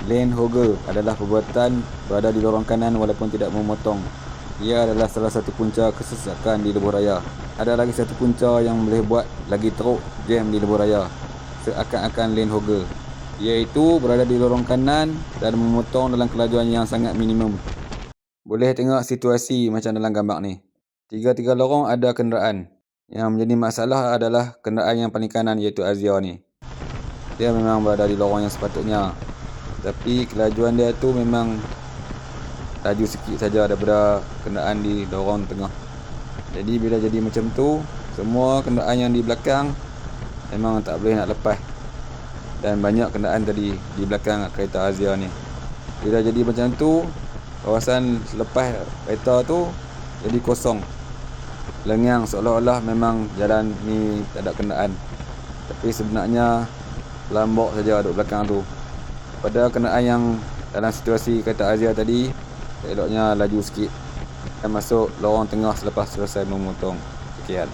Lane hogger adalah perbuatan berada di lorong kanan walaupun tidak memotong. Ia adalah salah satu punca kesesakan di lebuh raya. Ada lagi satu punca yang boleh buat lagi teruk jam di lebuh raya, seakan-akan lane hogger, iaitu berada di lorong kanan dan memotong dalam kelajuan yang sangat minimum. Boleh tengok situasi macam dalam gambar ni. Tiga-tiga lorong ada kenderaan. Yang menjadi masalah adalah kenderaan yang paling kanan, iaitu Azia ni. Dia memang berada di lorong yang sepatutnya, tapi kelajuan dia tu memang laju sikit saja daripada kenderaan di lorong tengah. Jadi bila jadi macam tu, semua kenderaan yang di belakang memang tak boleh nak lepas. Dan banyak kenderaan tadi di belakang kereta Azia ni. Bila jadi macam tu, kawasan selepas kereta tu jadi kosong, lengang, seolah-olah memang jalan ni tak ada kenderaan. Tapi sebenarnya lambok saja duduk belakang tu. Pada kenderaan yang dalam situasi kereta Azia tadi, eloknya laju sikit dan masuk lorong tengah selepas selesai memotong. Sekian.